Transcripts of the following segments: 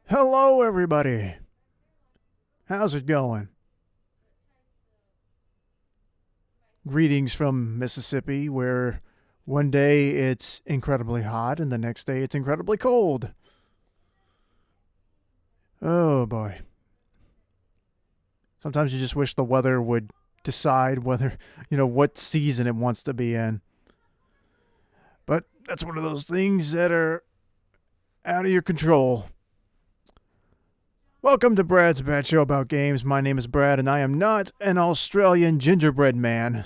Hello, everybody. How's it going? Greetings from Mississippi, where one day it's incredibly hot and the next day it's incredibly cold. Oh boy. Sometimes you just wish the weather would decide what season it wants to be in. But that's one of those things that are out of your control. Welcome to Brad's Bad Show About Games. My name is Brad, and I am not an Australian gingerbread man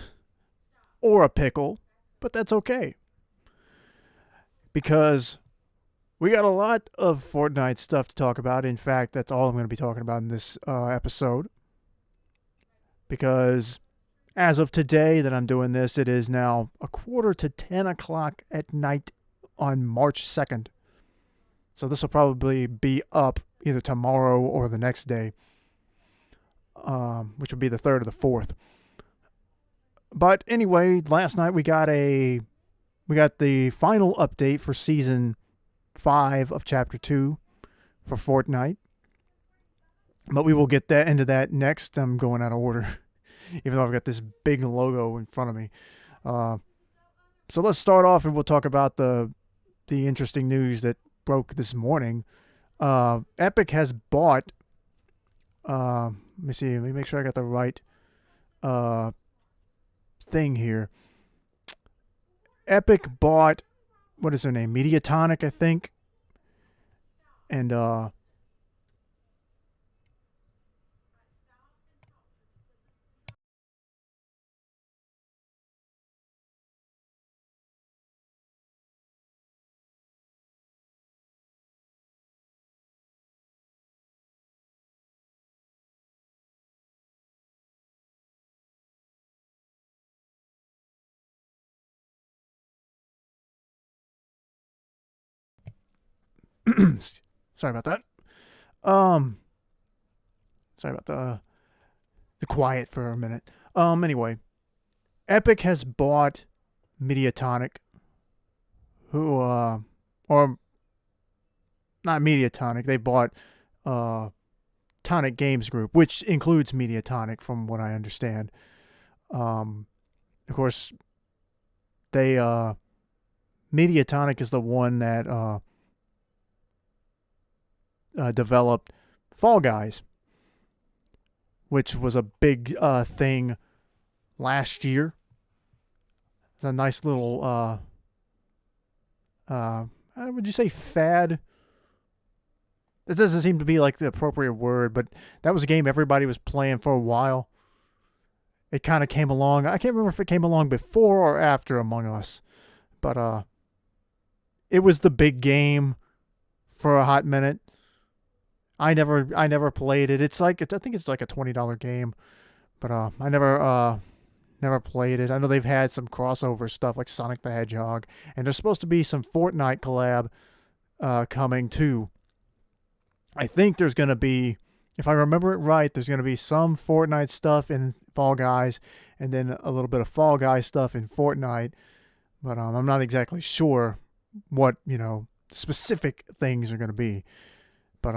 or a pickle, but that's okay because we got a lot of Fortnite stuff to talk about. In fact, that's all I'm going to be talking about in this episode. Because as of today that I'm doing this, it is now a quarter to 10 o'clock at night on March 2nd. So this will probably be up either tomorrow or the next day, which would be the 3rd or the 4th. But anyway, last night we got the final update for season 5 of chapter 2 for Fortnite. But we will get into that next. I'm going out of order, even though I've got this big logo in front of me. So let's start off, and we'll talk about the interesting news that broke this morning. Epic has bought. Let me see. Let me make sure I got the right thing here. Epic bought, what is her name? Mediatonic, I think. And sorry about that. Um, sorry about the quiet for a minute. Anyway, Epic has bought Mediatonic, who or not Mediatonic. They bought Tonic Games Group, which includes Mediatonic, from what I understand. Of course, they Mediatonic is the one that developed Fall Guys, which was a big thing last year. It's a nice little would you say fad? It doesn't seem to be like the appropriate word, but that was a game everybody was playing for a while. It kind of came along. I can't remember if it came along before or after Among Us, but it was the big game for a hot minute. I never played it. I think it's like a $20 game, but I never played it. I know they've had some crossover stuff like Sonic the Hedgehog, and there's supposed to be some Fortnite collab coming too. I think there's going to be, if I remember it right, there's going to be some Fortnite stuff in Fall Guys, and then a little bit of Fall Guys stuff in Fortnite. But I'm not exactly sure what specific things are going to be. But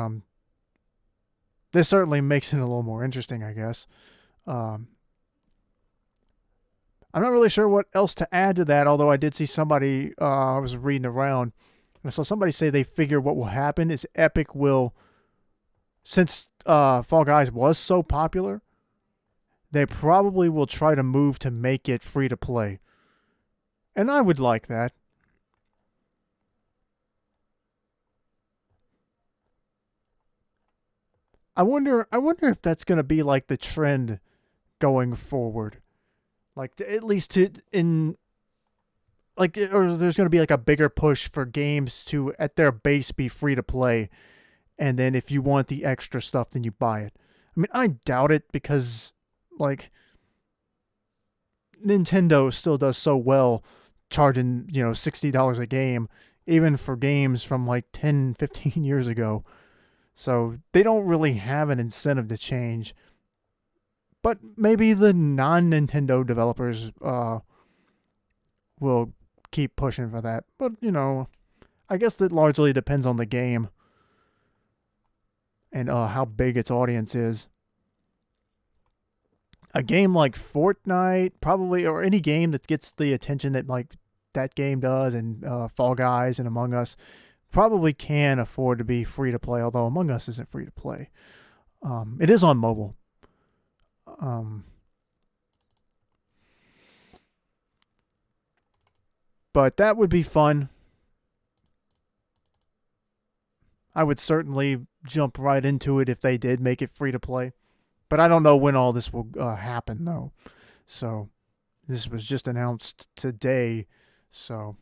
this certainly makes it a little more interesting, I guess. Um, I'm not really sure what else to add to that, although I did see somebody, I was reading around, and I saw somebody say they figure what will happen is Epic will, since Fall Guys was so popular, they probably will try to move to make it free to play. And I would like that. I wonder if that's going to be like the trend going forward. Like at least to in like or there's going to be like a bigger push for games to at their base be free to play, and then if you want the extra stuff then you buy it. I mean, I doubt it because like Nintendo still does so well charging, $60 a game even for games from like 10, 15 years ago. So they don't really have an incentive to change. But maybe the non-Nintendo developers will keep pushing for that. But, I guess that largely depends on the game. and how big its audience is. A game like Fortnite, probably, or any game that gets the attention that like that game does, and Fall Guys and Among Us, probably can afford to be free to play. Although Among Us isn't free to play, it is on mobile. Um, but that would be fun. I would certainly jump right into it if they did make it free to play. But I don't know when all this will happen, though. So this was just announced today. So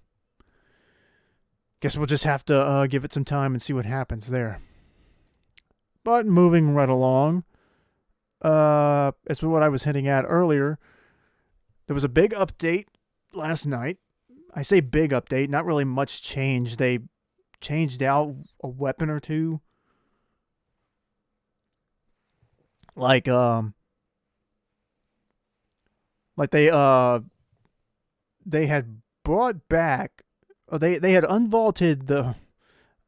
guess we'll just have to give it some time and see what happens there. But moving right along, as what I was hinting at earlier, there was a big update last night. I say big update, not really much change. They changed out a weapon or two. Like they had brought back, or they had unvaulted the,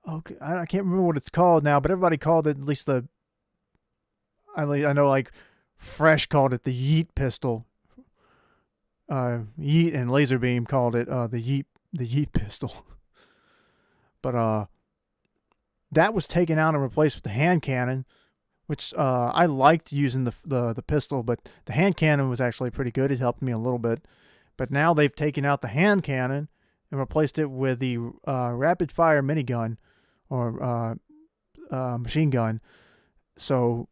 okay, I can't remember what it's called now, but everybody called it, at least I know, like Fresh called it the Yeet pistol. Yeet and Laserbeam called it the Yeet pistol. But that was taken out and replaced with the hand cannon, which I liked using the pistol, but the hand cannon was actually pretty good. It helped me a little bit. But now they've taken out the hand cannon and replaced it with the rapid fire minigun, or machine gun. So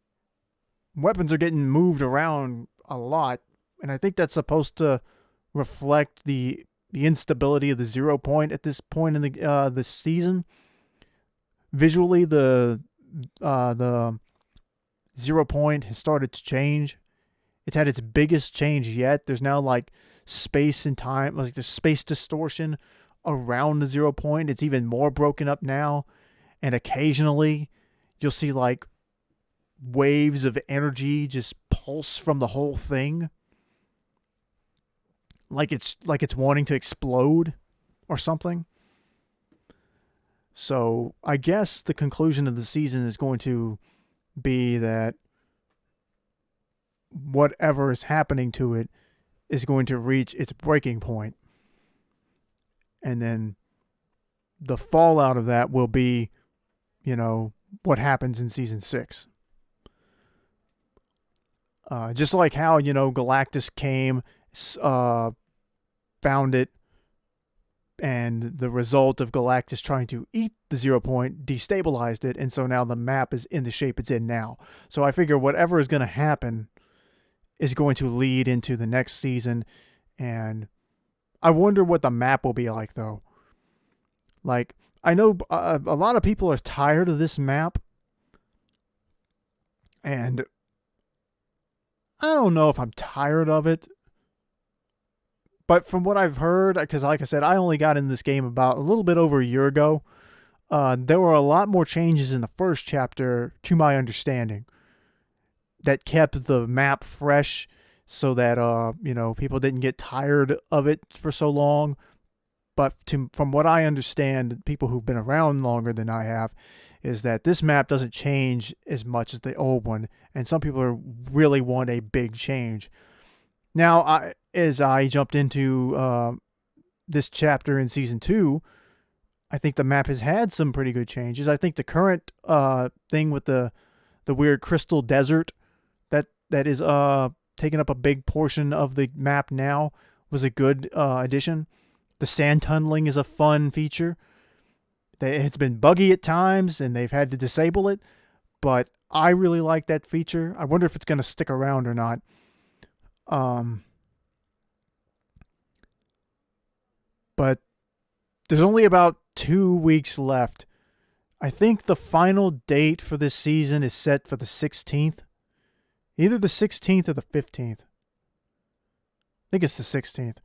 weapons are getting moved around a lot, and I think that's supposed to reflect the instability of the 0 point at this point in the season. Visually, the 0 point has started to change. It's had its biggest change yet. There's now like space and time, like the space distortion around the 0 point. It's even more broken up now, and occasionally you'll see like waves of energy just pulse from the whole thing, like it's wanting to explode or something. So I guess the conclusion of the season is going to be that whatever is happening to it is going to reach its breaking point. And then the fallout of that will be, what happens in season 6. Just like how, Galactus came, found it, and the result of Galactus trying to eat the 0 point destabilized it, and so now the map is in the shape it's in now. So I figure whatever is going to happen is going to lead into the next season, and I wonder what the map will be like, though. Like, I know a lot of people are tired of this map, and I don't know if I'm tired of it. But from what I've heard, because like I said, I only got in this game about a little bit over a year ago, there were a lot more changes in the first chapter, to my understanding, that kept the map fresh so that, people didn't get tired of it for so long. But from what I understand, people who've been around longer than I have, is that this map doesn't change as much as the old one, and some people really want a big change. Now, as I jumped into this chapter in Season 2, I think the map has had some pretty good changes. I think the current thing with the weird crystal desert that is taking up a big portion of the map now was a good addition. The sand tunneling is a fun feature. It's been buggy at times, and they've had to disable it, but I really like that feature. I wonder if it's going to stick around or not. But there's only about 2 weeks left. I think the final date for this season is set for the 16th. Either the 16th or the 15th. I think it's the 16th.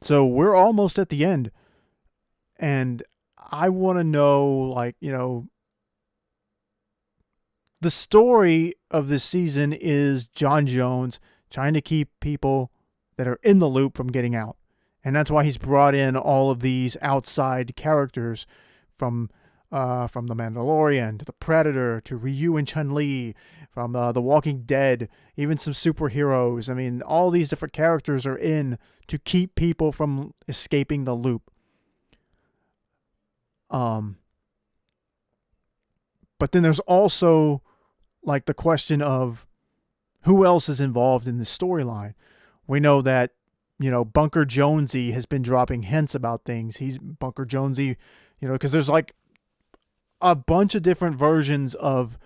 So we're almost at the end. And I want to know, the story of this season is John Jones trying to keep people that are in the loop from getting out. And that's why he's brought in all of these outside characters from from The Mandalorian to The Predator to Ryu and Chun-Li, from The Walking Dead, even some superheroes. I mean, all these different characters are in to keep people from escaping the loop. But then there's also like the question of who else is involved in this storyline. We know that, Bunker Jonesy has been dropping hints about things. He's Bunker Jonesy, because there's like a bunch of different versions of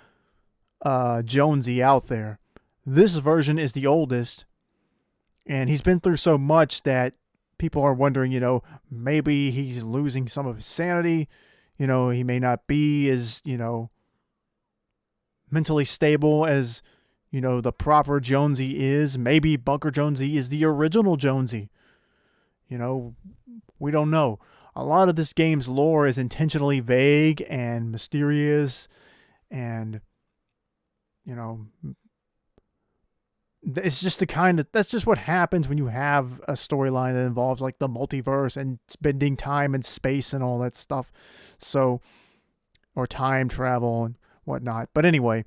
Jonesy out there. This version is the oldest, and he's been through so much that people are wondering, maybe he's losing some of his sanity. He may not be as, mentally stable as, the proper Jonesy is. Maybe Bunker Jonesy is the original Jonesy. We don't know. A lot of this game's lore is intentionally vague and mysterious, and it's just that's just what happens when you have a storyline that involves like the multiverse and spending time and space and all that stuff. So, or time travel and whatnot. But anyway,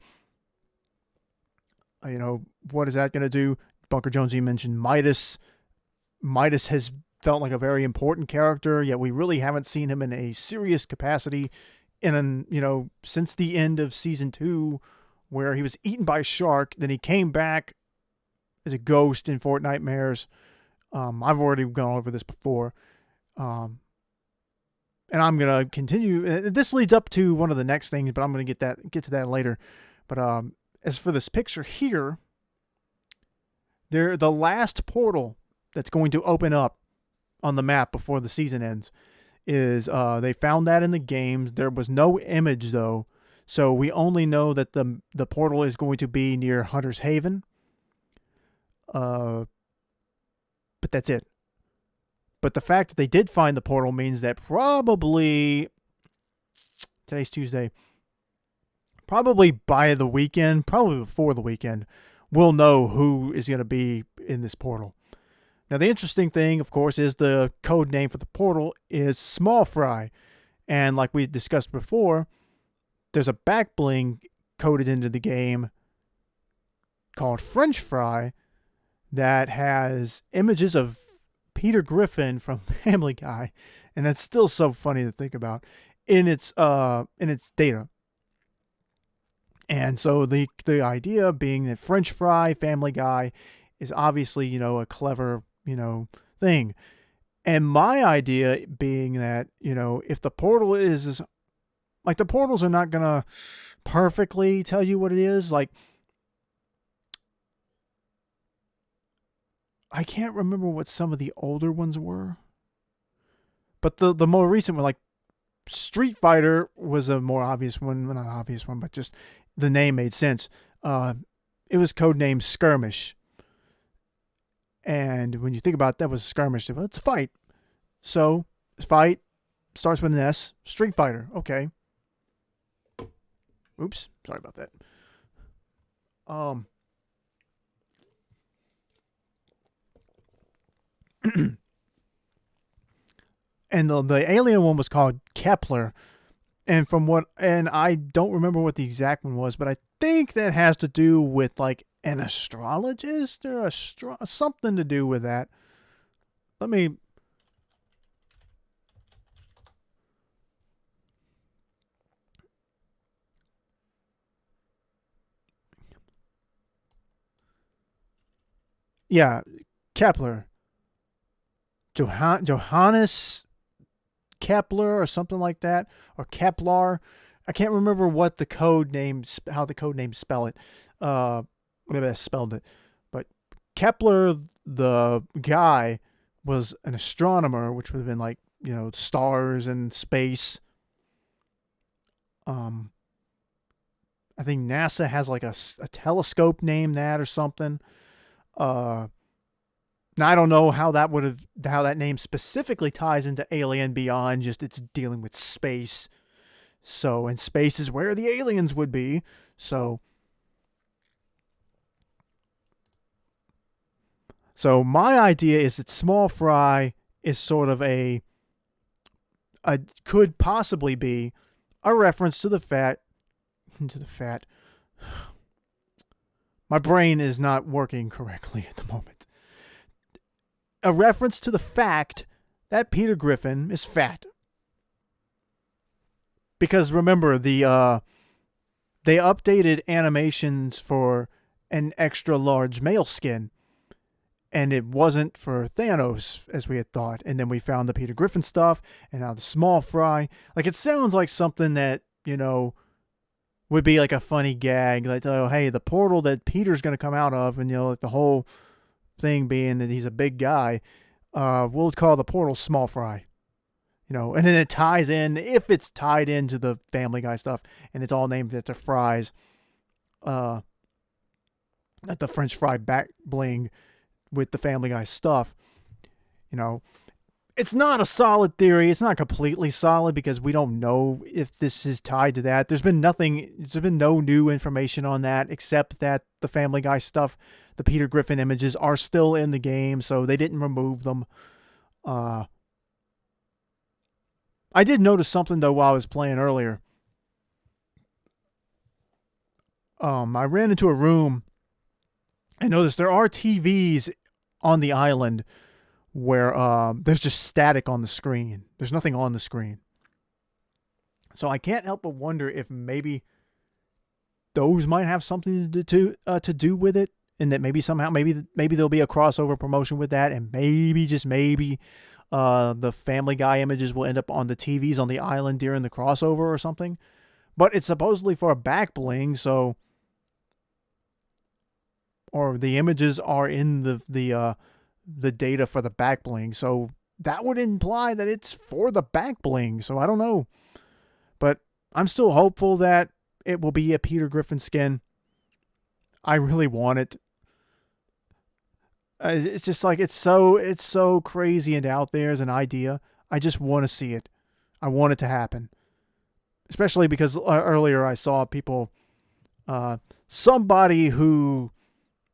what is that going to do? Bunker Jonesy mentioned Midas. Midas has felt like a very important character, yet we really haven't seen him in a serious capacity since the end of season 2, where he was eaten by a shark. Then he came back as a ghost in Fortnitemares. I've already gone over this before. And I'm going to continue. This leads up to one of the next things, but I'm going to get to that later. But as for this picture here, the last portal that's going to open up on the map before the season ends is they found that in the games. There was no image though, so we only know that the portal is going to be near Hunter's Haven. But that's it. But the fact that they did find the portal means that probably today's Tuesday. Probably by the weekend, probably before the weekend, we'll know who is going to be in this portal. Now, the interesting thing, of course, is the code name for the portal is Small Fry. And like we discussed before, there's a back bling coded into the game called French Fry that has images of Peter Griffin from Family Guy. And that's still so funny to think about in its data. And so the idea being that French Fry, Family Guy, is obviously, a clever, thing. And my idea being that, if the portal is, like, the portals are not going to perfectly tell you what it is. Like, I can't remember what some of the older ones were. But the more recent one, like, Street Fighter was a more obvious one. Well, not obvious one, but just the name made sense. It was codenamed Skirmish. And when you think about it, that was Skirmish. Well, it's fight. So, fight starts with an S. Street Fighter. Okay. Oops. Sorry about that. And the alien one was called Kepler. And I don't remember what the exact one was, but I think that has to do with like an astrologist or something to do with that. Let me. Yeah, Kepler. Johannes Kepler or something like that, or Kepler. I can't remember what the code names, how the code names spell it. Maybe I spelled it, but Kepler, the guy, was an astronomer, which would have been like stars and space. I think NASA has like a telescope named that or something. Now I don't know how that name specifically ties into Alien beyond just it's dealing with space. So, and space is where the aliens would be. So my idea is that Small Fry is sort of could possibly be a reference to the fat, to the fat. My brain is not working correctly at the moment. A reference to the fact that Peter Griffin is fat. Because remember, they updated animations for an extra large male skin, and it wasn't for Thanos as we had thought. And then we found the Peter Griffin stuff, and now the small fry. Like, it sounds like something that, would be like a funny gag. Like, oh, hey, the portal that Peter's going to come out of, and, like the whole thing being that he's a big guy, we'll call the portal small fry. And then it ties in, if it's tied into the Family Guy stuff, and it's all named after fries, at the French fry back bling with the Family Guy stuff. It's not a solid theory. It's not completely solid because we don't know if this is tied to that. There's been no new information on that except that the Family Guy stuff, the Peter Griffin images are still in the game, so they didn't remove them. I did notice something, though, while I was playing earlier. I ran into a room and noticed there are TVs on the island where there's just static on the screen. There's nothing on the screen. So I can't help but wonder if maybe those might have something to do with it, and that maybe somehow, maybe there'll be a crossover promotion with that, and maybe, just maybe, the Family Guy images will end up on the TVs on the island during the crossover or something. But it's supposedly for a back bling, so, or the images are in the data for the back bling, so that would imply that it's for the back bling. So I don't know, but I'm still hopeful that it will be a Peter Griffin skin. I really want it. It's just like, it's so crazy and out there as an idea. I just want to see it. I want it to happen. Especially because earlier I saw people, somebody who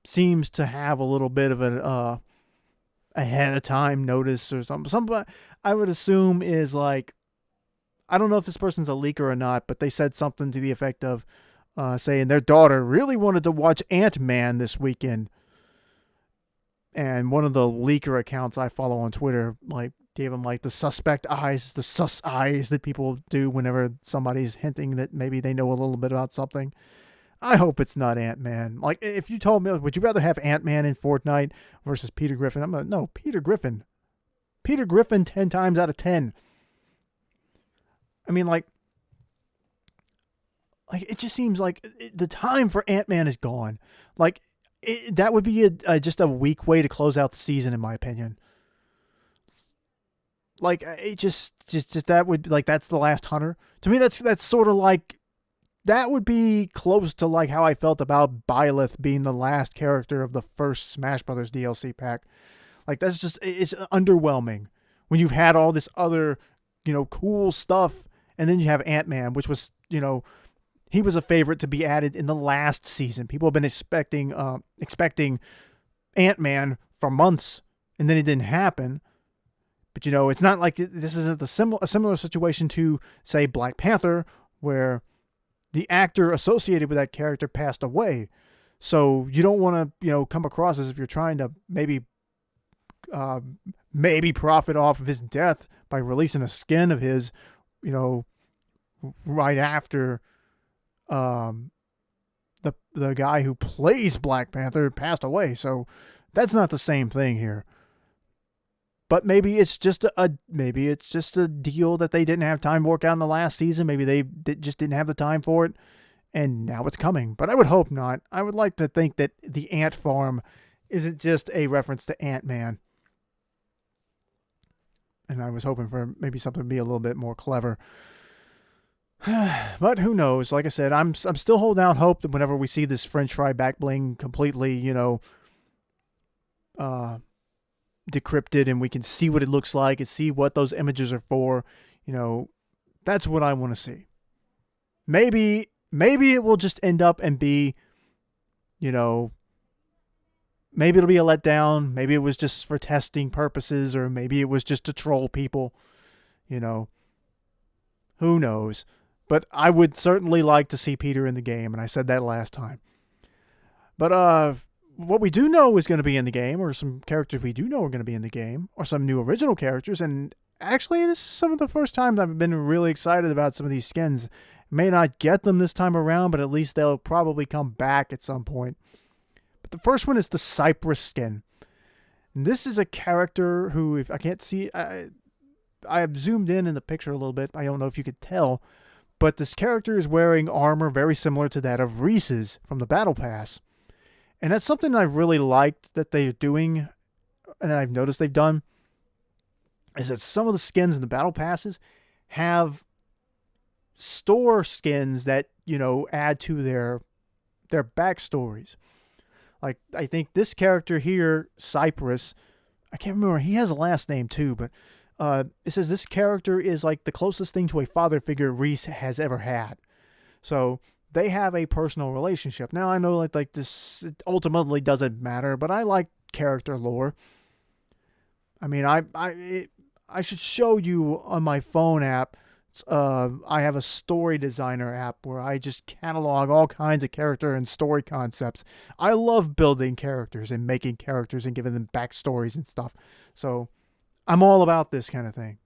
seems to have a little bit of an ahead of time notice or something. Somebody I would assume is like, I don't know if this person's a leaker or not, but they said something to the effect of saying their daughter really wanted to watch Ant-Man this weekend. And one of the leaker accounts I follow on Twitter, like, gave them like the suspect eyes, the sus eyes that people do whenever somebody's hinting that maybe they know a little bit about something. I hope it's not Ant-Man. Like, if you told me, would you rather have Ant-Man in Fortnite versus Peter Griffin? I'm like, no, Peter Griffin. Peter Griffin 10 times out of 10. I mean, like it just seems like the time for Ant-Man is gone. Like, that would be just a weak way to close out the season, in my opinion. Like, it just that would, like, that's the last hunter. To me, that's sort of like, that would be close to like how I felt about Byleth being the last character of the first Smash Brothers DLC pack. Like, that's just, it's underwhelming when you've had all this other, cool stuff, and then you have Ant-Man, which was, he was a favorite to be added in the last season. People have been expecting Ant-Man for months, and then it didn't happen. But, it's not like this isn't a similar situation to, say, Black Panther, where the actor associated with that character passed away. So you don't want to, come across as if you're trying to maybe profit off of his death by releasing a skin of his, right after the guy who plays Black Panther passed away. So that's not the same thing here. But maybe it's just a deal that they didn't have time to work out in the last season. Maybe they just didn't have the time for it, and now it's coming. But I would hope not. I would like to think that the Ant Farm isn't just a reference to Ant-Man. And I was hoping for maybe something to be a little bit more clever. But who knows? Like I said, I'm still holding out hope that whenever we see this French fry back bling completely, decrypted, and we can see what it looks like and see what those images are for, that's what I want to see. Maybe it will just end up and be, maybe it'll be a letdown. Maybe it was just for testing purposes, or maybe it was just to troll people. Who knows? But I would certainly like to see Peter in the game, and I said that last time. But what we do know is going to be in the game, or some characters we do know are going to be in the game, or some new original characters. And actually, this is some of the first times I've been really excited about some of these skins. May not get them this time around, but at least they'll probably come back at some point. But the first one is the Cypress skin. And this is a character who, if I can't see, I have zoomed in the picture a little bit. I don't know if you could tell, but this character is wearing armor very similar to that of Reese's from the Battle Pass. And that's something I've really liked that they're doing, and I've noticed they've done, is that some of the skins in the Battle Passes have store skins that, add to their backstories. Like, I think this character here, Cypress, I can't remember, he has a last name too, but it says this character is like the closest thing to a father figure Reese has ever had. So they have a personal relationship. Now I know like this it ultimately doesn't matter, but I like character lore. I mean, I should show you on my phone app. I have a story designer app where I just catalog all kinds of character and story concepts. I love building characters and making characters and giving them backstories and stuff. So I'm all about this kind of thing.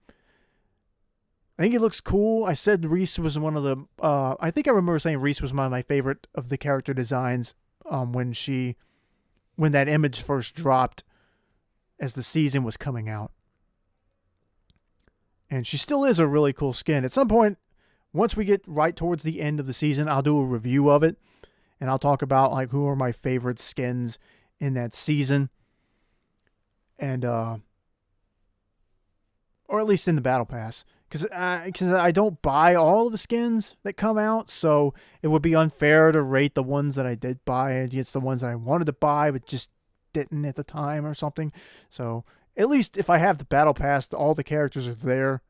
I think it looks cool. I said Reese was one of the... I think I remember saying Reese was one of my favorite of the character designs when that image first dropped as the season was coming out. And she still is a really cool skin. At some point, once we get right towards the end of the season, I'll do a review of it. And I'll talk about like who are my favorite skins in that season. And... or at least in the Battle Pass. Because I don't buy all of the skins that come out, so it would be unfair to rate the ones that I did buy against the ones that I wanted to buy but just didn't at the time or something. So at least if I have the Battle Pass, all the characters are there,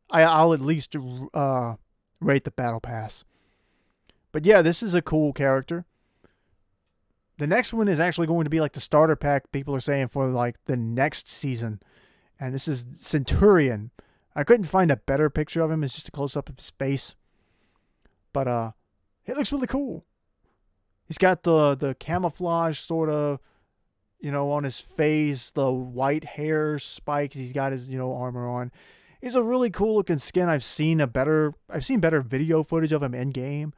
I'll at least rate the Battle Pass. But yeah, this is a cool character. The next one is actually going to be like the starter pack, people are saying, for like the next season. And this is Centurion. I couldn't find a better picture of him. It's just a close-up of his face. But it looks really cool. He's got the camouflage sort of, on his face, the white hair spikes. He's got his, armor on. He's a really cool-looking skin. I've seen better video footage of him in-game.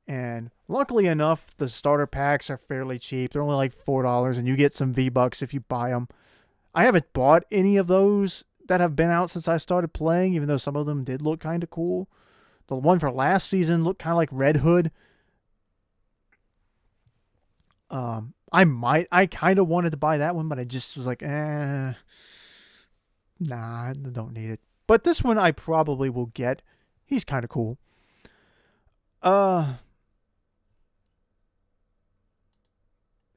And luckily enough, the starter packs are fairly cheap. They're only like $4, and you get some V-Bucks if you buy them. I haven't bought any of those that have been out since I started playing, even though some of them did look kind of cool. The one for last season looked kind of like Red Hood. I kind of wanted to buy that one, but I just was like, nah, I don't need it. But this one I probably will get. He's kind of cool.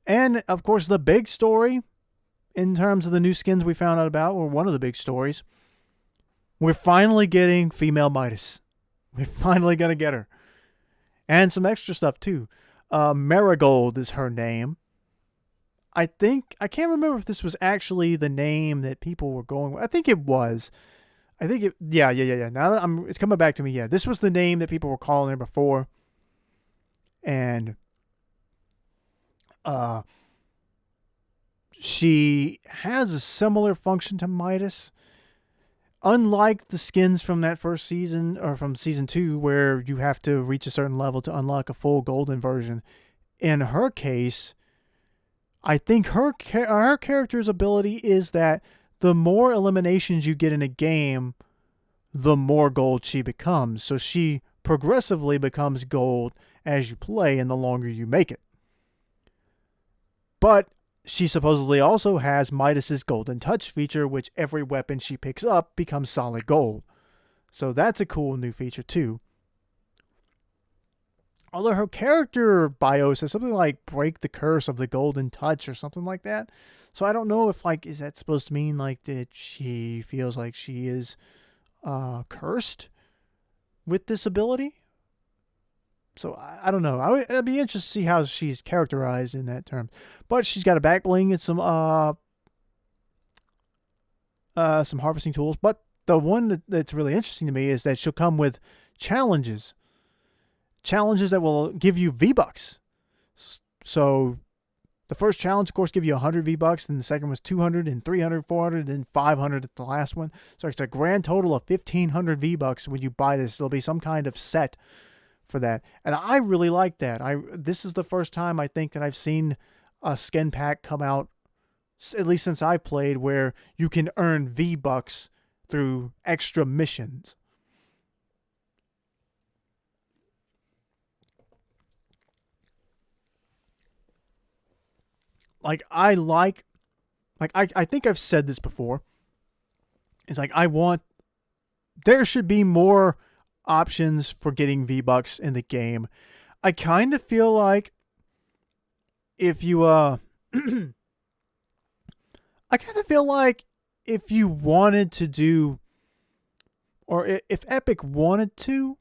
And, of course, the big story in terms of the new skins we found out about, or one of the big stories, we're finally getting female Midas. We're finally going to get her. And some extra stuff, too. Marigold is her name. I can't remember if this was actually the name that people were going with. I think it was. Yeah. Now that it's coming back to me. Yeah, this was the name that people were calling her before. And, she has a similar function to Midas. Unlike the skins from that first season, or from season 2, where you have to reach a certain level to unlock a full golden version, in her case, I think her character's ability is that the more eliminations you get in a game, the more gold she becomes. So she progressively becomes gold as you play and the longer you make it. But she supposedly also has Midas's Golden Touch feature, which every weapon she picks up becomes solid gold. So that's a cool new feature too. Although her character bio says something like break the curse of the Golden Touch or something like that. So I don't know if is that supposed to mean that she feels like she is cursed with this ability? So I don't know. I'd be interested to see how she's characterized in that term. But she's got a back bling and some harvesting tools. But the one that's really interesting to me is that she'll come with challenges. Challenges that will give you V-Bucks. So the first challenge, of course, give you 100 V-Bucks, and the second was 200 and 300, 400, and 500 at the last one. So it's a grand total of 1,500 V-Bucks when you buy this. There'll be some kind of set for that. And I really like that. This is the first time I think that I've seen a skin pack come out, at least since I played, where you can earn V-Bucks through extra missions. I think I've said this before. It's like there should be more options for getting V-Bucks in the game. I kind of feel like if you I kind of feel like if you wanted to do, or if Epic wanted to,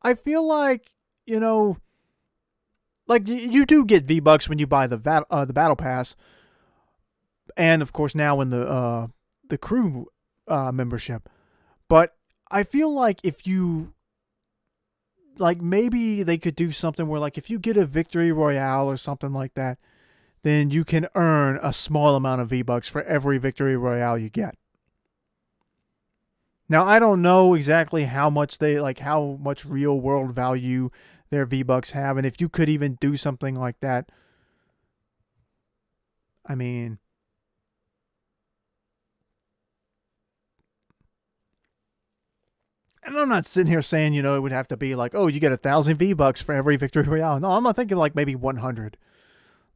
I feel like, like you do get V-Bucks when you buy the battle pass, and of course now in the crew membership. But I feel like if you, like, maybe they could do something where, like, if you get a victory royale or something like that, then you can earn a small amount of V-Bucks for every victory royale you get. Now, I don't know exactly how much real world value their V-Bucks have, and if you could even do something like that. I mean, and I'm not sitting here saying, it would have to be like, oh, you get 1,000 V-Bucks for every victory royale. No, I'm not thinking like maybe 100.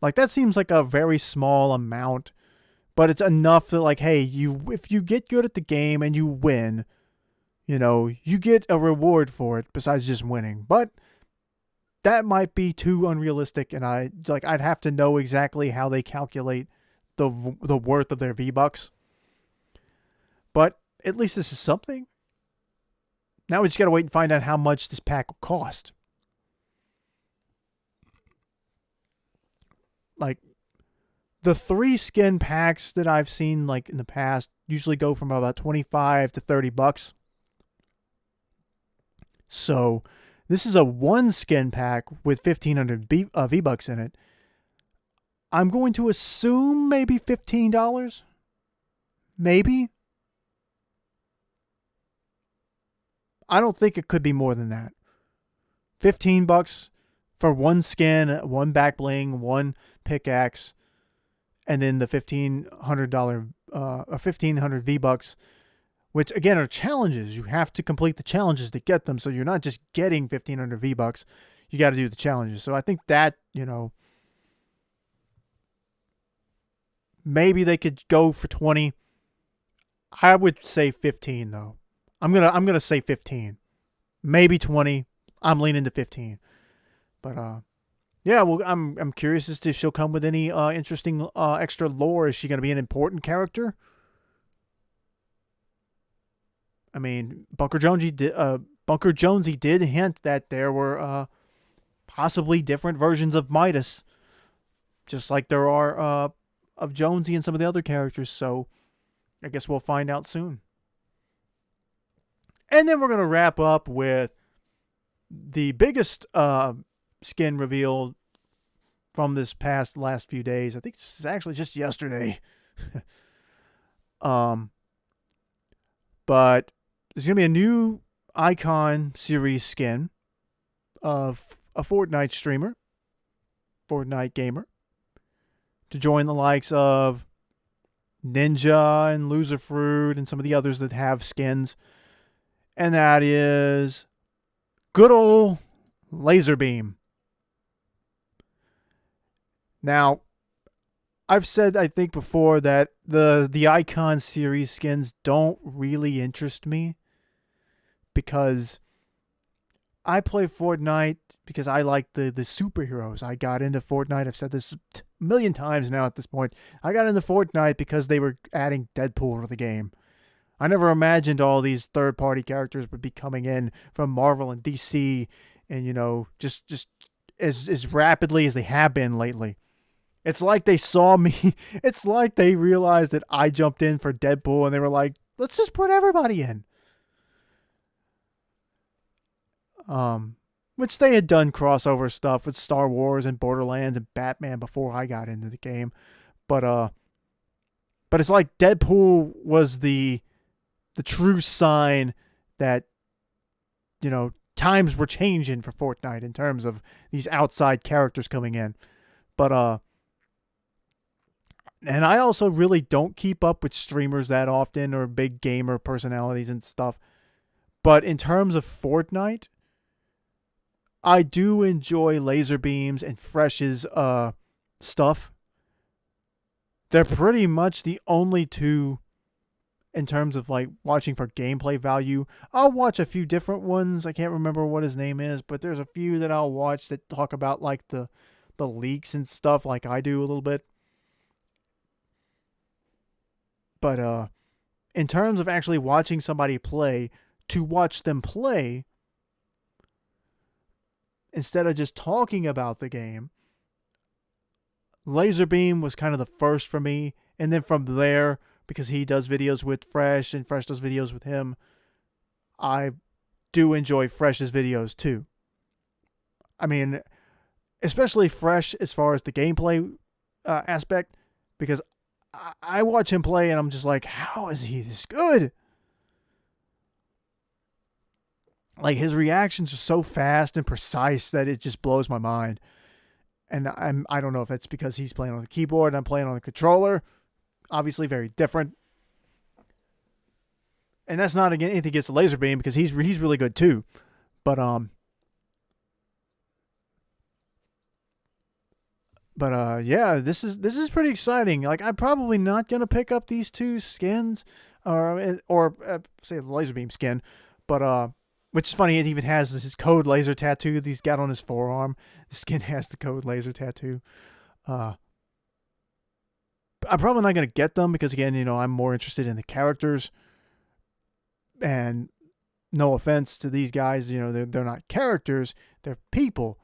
Like, that seems like a very small amount, but it's enough that, like, hey, if you get good at the game and you win, you get a reward for it besides just winning. But that might be too unrealistic, and I'd have to know exactly how they calculate the worth of their V-Bucks. But at least this is something. Now we just gotta wait and find out how much this pack will cost. Like, the 3 skin packs that I've seen, like, in the past usually go from about $25 to $30. So this is a 1 skin pack with 1,500 V-Bucks in it. I'm going to assume maybe $15. Maybe. I don't think it could be more than that. $15 for 1 skin, 1 back bling, 1 pickaxe, and then the $1,500 V-Bucks, which again are challenges. You have to complete the challenges to get them, so you're not just getting 1,500 V-Bucks. You got to do the challenges. So I think that, maybe they could go for 20. I would say 15 though. I'm gonna say 15, maybe 20. I'm leaning to 15, but yeah. Well, I'm curious as to if she'll come with any interesting extra lore. Is she gonna be an important character? I mean, Bunker Jonesy did hint that there were possibly different versions of Midas, just like there are of Jonesy and some of the other characters. So I guess we'll find out soon. And then we're going to wrap up with the biggest skin reveal from this last few days. I think this is actually just yesterday. But there's going to be a new Icon series skin of a Fortnite streamer, Fortnite gamer, to join the likes of Ninja and Loserfruit and some of the others that have skins. And that is good old Laserbeam. Now, I've said, I think before, that the Icon series skins don't really interest me, because I play Fortnite because I like the superheroes. I got into Fortnite, I've said this a million times now at this point, I got into Fortnite because they were adding Deadpool to the game. I never imagined all these third-party characters would be coming in from Marvel and DC, and just as rapidly as they have been lately. It's like they saw me. It's like they realized that I jumped in for Deadpool, and they were like, "Let's just put everybody in." Um, which they had done crossover stuff with Star Wars and Borderlands and Batman before I got into the game. But but it's like Deadpool was the true sign that, times were changing for Fortnite in terms of these outside characters coming in. But and I also really don't keep up with streamers that often or big gamer personalities and stuff. But in terms of Fortnite, I do enjoy Laserbeams and Fresh's stuff. They're pretty much the only two in terms of like watching for gameplay value. I'll watch a few different ones. I can't remember what his name is, but there's a few that I'll watch that talk about like the leaks and stuff like I do a little bit. But in terms of actually watching somebody play, to watch them play instead of just talking about the game, Laserbeam was kind of the first for me. And then from there, because he does videos with Fresh and Fresh does videos with him, I do enjoy Fresh's videos too. I mean, especially Fresh as far as the gameplay aspect, because I watch him play and I'm just like, how is he this good? Like his reactions are so fast and precise that it just blows my mind. And I don't know if it's because he's playing on the keyboard and I'm playing on the controller. Obviously very different. And that's not anything against the Laserbeam because he's really good too. But yeah, this is pretty exciting. Like I'm probably not gonna pick up these two skins, or say the Laserbeam skin, but which is funny. It even has his code laser tattoo that he's got on his forearm. The skin has the code laser tattoo. I'm probably not gonna get them because again, I'm more interested in the characters. And no offense to these guys, they're not characters; they're people.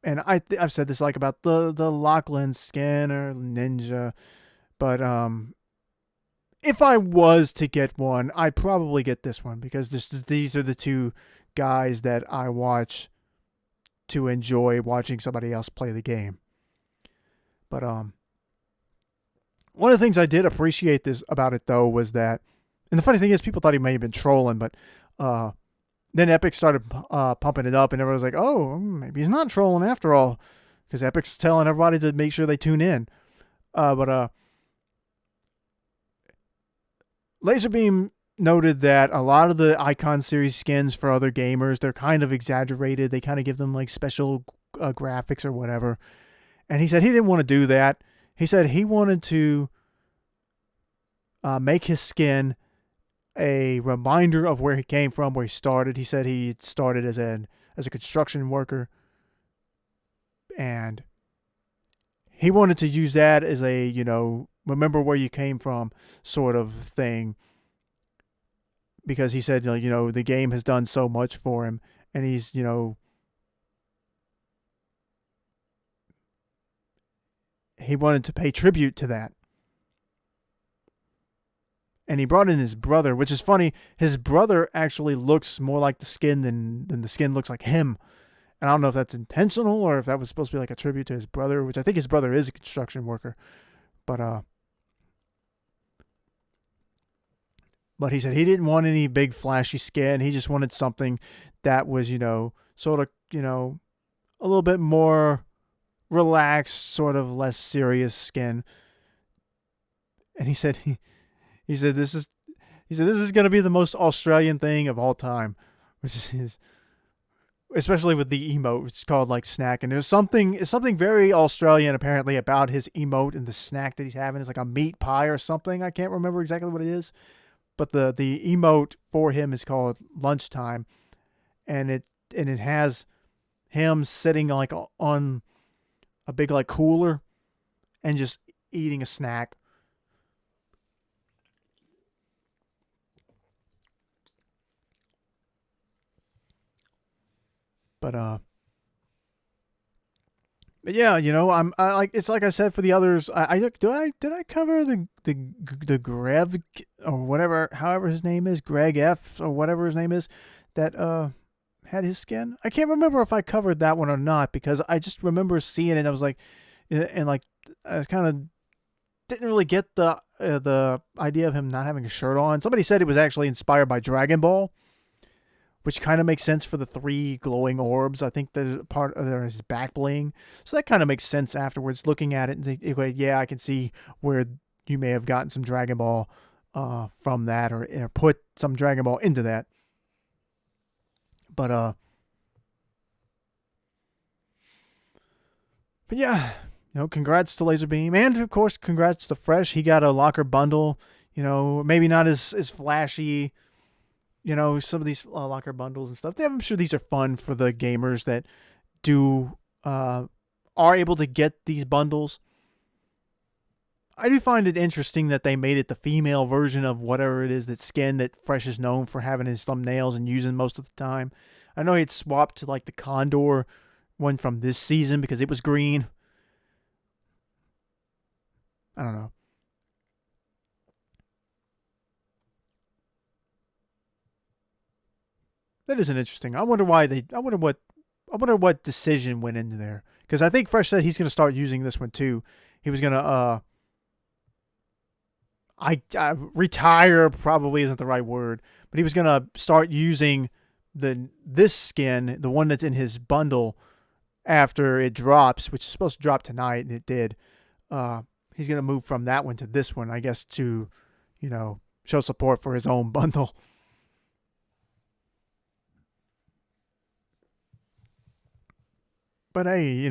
And I've said this like about the Lachlan skin or Ninja, but if I was to get one, I'd probably get this one because these are the two guys that I watch to enjoy watching somebody else play the game. But one of the things I did appreciate this about it though was that, and the funny thing is, people thought he may have been trolling, but then Epic started pumping it up, and everyone was like, "Oh, maybe he's not trolling after all," because Epic's telling everybody to make sure they tune in. But Laserbeam noted that a lot of the Icon series skins for other gamers, they're kind of exaggerated. They kind of give them like special graphics or whatever. And he said he didn't want to do that. He said he wanted to make his skin a reminder of where he came from, where he started. He said he started as a construction worker, and he wanted to use that as a remember where you came from sort of thing, because he said the game has done so much for him, and he's he wanted to pay tribute to that. And he brought in his brother, which is funny. His brother actually looks more like the skin than the skin looks like him. And I don't know if that's intentional or if that was supposed to be like a tribute to his brother, which I think his brother is a construction worker. But he said he didn't want any big flashy skin. He just wanted something that was, sort of, a little bit more relaxed, sort of less serious skin. And he said this is going to be the most Australian thing of all time, which is especially with the emote, which is called like snack. And there's something very Australian apparently about his emote and the snack that he's having. It's like a meat pie or something. I can't remember exactly what it is, but the emote for him is called lunchtime, and it has him sitting like on a big like cooler and just eating a snack. But yeah, I like it's like I said for the others. Did I cover the Grev or whatever, however his name is, Greg F or whatever his name is, that had his skin. I can't remember if I covered that one or not because I just remember seeing it. And I was like, and like I was kind of didn't really get the idea of him not having a shirt on. Somebody said it was actually inspired by Dragon Ball, which kind of makes sense for the three glowing orbs. I think there's part of his back bling, so that kind of makes sense afterwards. Looking at it, and yeah, I can see where you may have gotten some Dragon Ball from that, or put some Dragon Ball into that. But but yeah, congrats to Laserbeam, and of course, congrats to Fresh. He got a locker bundle. Maybe not as flashy. Some of these locker bundles and stuff. I'm sure these are fun for the gamers that do are able to get these bundles. I do find it interesting that they made it the female version of whatever it is that skin that Fresh is known for having his thumbnails and using most of the time. I know he'd swapped to like the Condor one from this season because it was green. I don't know. That isn't interesting. I wonder why they. I wonder what decision went into there because I think Fresh said he's going to start using this one too. He was going to I retire probably isn't the right word, but he was gonna start using this skin, the one that's in his bundle, after it drops, which is supposed to drop tonight, and it did. He's gonna move from that one to this one, I guess, to show support for his own bundle. But hey,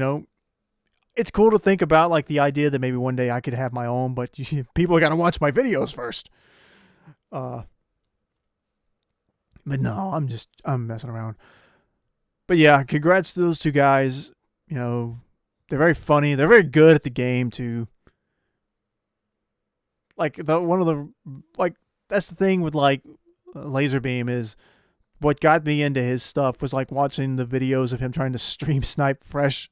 it's cool to think about like the idea that maybe one day I could have my own, but people got to watch my videos first. Uh, but no, I'm messing around. But yeah, congrats to those two guys. They're very funny. They're very good at the game too. Like that's the thing with like Laserbeam is what got me into his stuff was like watching the videos of him trying to stream snipe Fresh,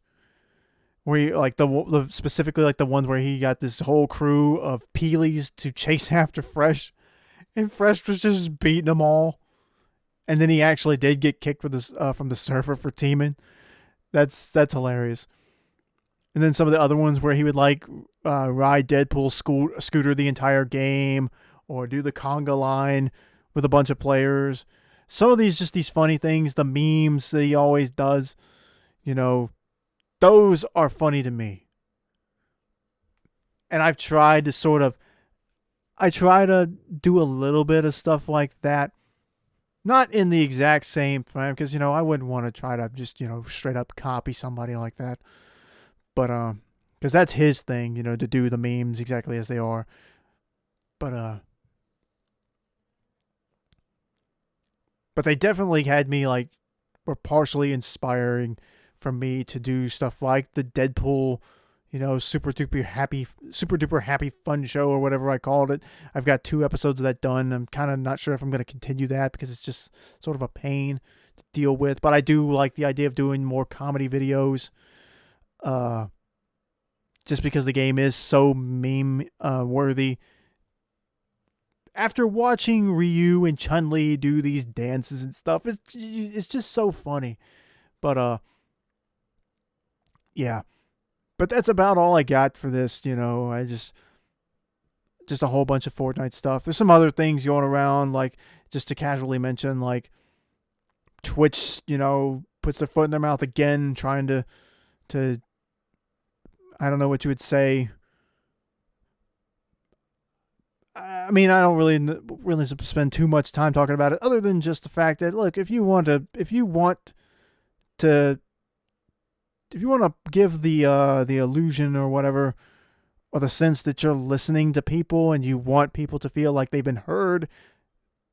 where he like the specifically like the ones where he got this whole crew of Peelies to chase after Fresh, and Fresh was just beating them all. And then he actually did get kicked from the server for teaming. That's hilarious. And then some of the other ones where he would like ride Deadpool's scooter the entire game, or do the conga line with a bunch of players. Some of these just these funny things, the memes that he always does, those are funny to me. And I try to do a little bit of stuff like that. Not in the exact same frame, because, I wouldn't want to try to just, straight up copy somebody like that. But, because that's his thing, to do the memes exactly as they are. But they definitely had me, like, were partially inspiring for me to do stuff like the Deadpool, super duper happy fun show or whatever I called it. I've got 2 episodes of that done. I'm kind of not sure if I'm going to continue that because it's just sort of a pain to deal with. But I do like the idea of doing more comedy videos. Just because the game is so meme worthy. After watching Ryu and Chun-Li do these dances and stuff, it's just so funny. But yeah. But that's about all I got for this. I just a whole bunch of Fortnite stuff. There's some other things going around, like just to casually mention, like Twitch, puts their foot in their mouth again, trying to I don't know what you would say. I mean, I don't really spend too much time talking about it, other than just the fact that look, if you want to give the illusion or whatever, or the sense that you're listening to people and you want people to feel like they've been heard,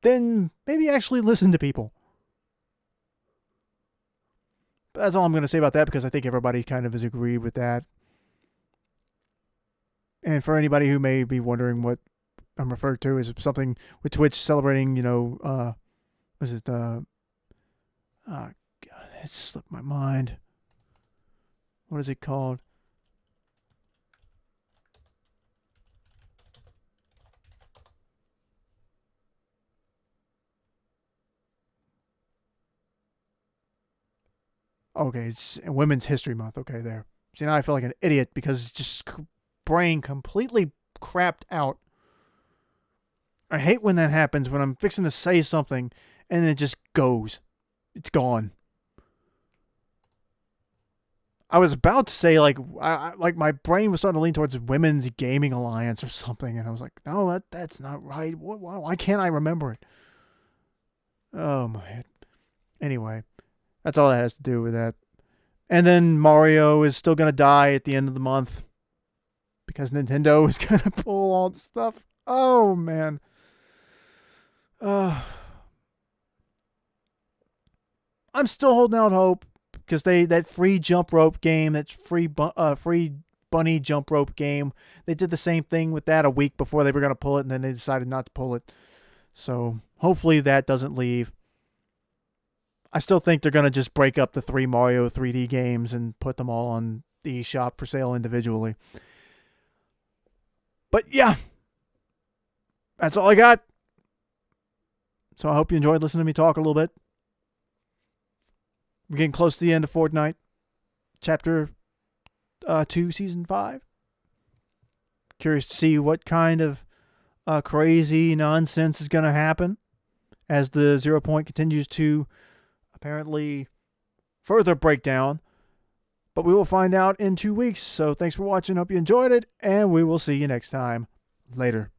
then maybe actually listen to people. But that's all I'm going to say about that, because I think everybody kind of has agreed with that. And for anybody who may be wondering what I'm referring to, is something with Twitch celebrating, was it God, it slipped my mind. What is it called? Okay, it's Women's History Month. Okay, there. See, now I feel like an idiot because it's just brain completely crapped out. I hate when that happens, when I'm fixing to say something and it just goes. It's gone. I was about to say like my brain was starting to lean towards Women's Gaming Alliance or something, and I was like, no, that's not right. Why can't I remember it? Oh my head. Anyway, that's all that has to do with that. And then Mario is still gonna die at the end of the month because Nintendo is gonna pull all the stuff. Oh man. Uh, I'm still holding out hope because that free jump rope game, that free bunny jump rope game, they did the same thing with that a week before they were gonna pull it, and then they decided not to pull it. So hopefully that doesn't leave. I still think they're gonna just break up the 3 Mario 3D games and put them all on the eShop for sale individually. But yeah, that's all I got. So I hope you enjoyed listening to me talk a little bit. We're getting close to the end of Fortnite, Chapter 2, Season 5. Curious to see what kind of crazy nonsense is going to happen as the 0 point continues to apparently further break down. But we will find out in 2 weeks. So thanks for watching. Hope you enjoyed it. And we will see you next time. Later.